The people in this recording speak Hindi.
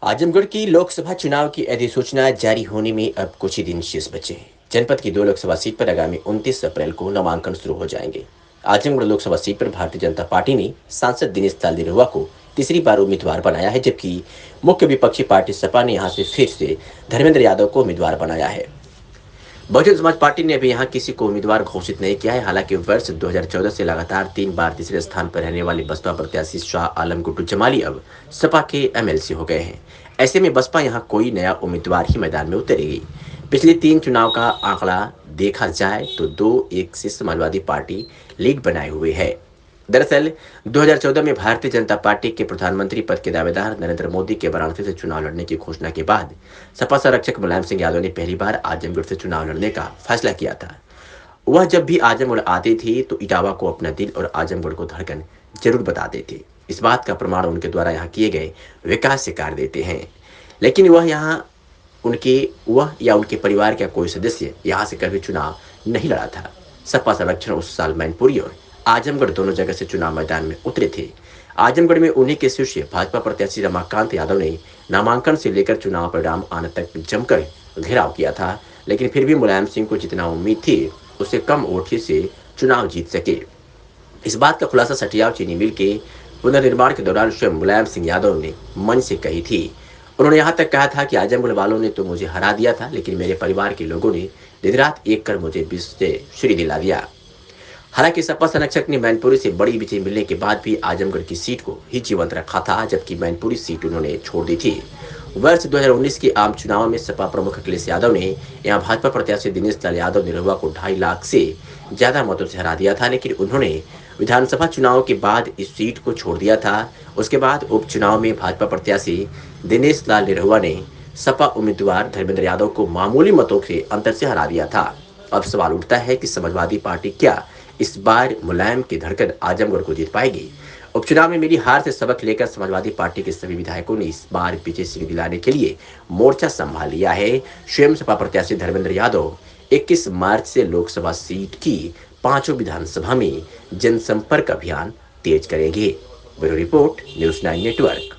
आजमगढ़ की लोकसभा चुनाव की अधिसूचना जारी होने में अब कुछ ही दिन शेष बचे हैं। जनपद की 2 लोकसभा सीट पर आगामी 29 अप्रैल को नामांकन शुरू हो जाएंगे। आजमगढ़ लोकसभा सीट पर भारतीय जनता पार्टी ने सांसद दिनेश लाल निरहुआ को तीसरी बार उम्मीदवार बनाया है, जबकि मुख्य विपक्षी पार्टी सपा ने यहां से फिर से धर्मेंद्र यादव को उम्मीदवार बनाया है। बहुजन समाज पार्टी ने अभी यहां किसी को उम्मीदवार घोषित नहीं किया है। हालांकि वर्ष 2014 से लगातार 3 बार तीसरे स्थान पर रहने वाले बसपा प्रत्याशी शाह आलम गुड्डू जमाली अब सपा के एमएलसी हो गए हैं। ऐसे में बसपा यहां कोई नया उम्मीदवार ही मैदान में उतरेगी। पिछले 3 चुनाव का आंकड़ा देखा जाए तो 2-1 से समाजवादी पार्टी लीड बनाए हुए है। दरअसल 2014 में भारतीय जनता पार्टी के प्रधानमंत्री पद के दावेदार नरेंद्र मोदी के वाराणसी से चुनाव लड़ने की घोषणा के बाद सपा संरक्षक मुलायम सिंह यादव ने पहली बार आजमगढ़ से चुनाव लड़ने का फैसला किया था। वह जब भी आजमगढ़ आते थे तो इटावा को अपना दिल और आजमगढ़ को धड़कन जरूर बताते थे। इस बात का प्रमाण उनके द्वारा यहाँ किए गए विकास से कार्य देते हैं। लेकिन वह या उनके परिवार का कोई सदस्य यहाँ से कभी चुनाव नहीं लड़ा था। सपा संरक्षण उस साल मैनपुरी और आजमगढ़ दोनों जगह से चुनाव मैदान में उतरे थे। आजमगढ़ में उन्हीं के शिष्य भाजपा प्रत्याशी रमाकांत यादव ने नामांकन से लेकर चुनाव परिणाम आने तक जमकर घेराव किया था, लेकिन फिर भी मुलायम सिंह को जितना उम्मीद थी उससे कम वोट से चुनाव जीत सके। इस बात का खुलासा सटियाव चीनी मिल के पुनर्निर्माण के दौरान स्वयं मुलायम सिंह यादव ने मंच से कही थी। उन्होंने यहाँ तक कहा था कि आजमगढ़ वालों ने तो मुझे हरा दिया था, लेकिन मेरे परिवार के लोगों ने दिन रात एक कर मुझे बीच से श्री दिला दिया। हालांकि सपा संरक्षक ने मैनपुरी से बड़ी विजय मिलने के बाद भी आजमगढ़ की सीट को ही जीवंत रखा था, जबकि मैनपुरी सीट उन्होंने छोड़ दी थी। वर्ष 2019 के आम चुनाव में सपा प्रमुख अखिलेश यादव ने यहां भाजपा प्रत्याशी दिनेश लाल यादव निरहुआ को 2.5 लाख से ज्यादा मतों से हरा दिया था, लेकिन उन्होंने विधानसभा चुनाव के बाद इस सीट को छोड़ दिया था। उसके बाद उपचुनाव में भाजपा प्रत्याशी दिनेश लाल निरहुआ ने सपा उम्मीदवार धर्मेंद्र यादव को मामूली मतों के अंतर से हरा दिया था। अब सवाल उठता है कि समाजवादी पार्टी क्या इस बार मुलायम की धड़कन आजमगढ़ को जीत पाएगी? उपचुनाव में मिली हार से सबक लेकर समाजवादी पार्टी के सभी विधायकों ने इस बार पीछे से दिलाने के लिए मोर्चा संभाल लिया है। स्वयं सपा प्रत्याशी धर्मेंद्र यादव 21 मार्च से लोकसभा सीट की 5 विधानसभा में जनसंपर्क अभियान तेज करेंगे। Bureau report, news 9 network.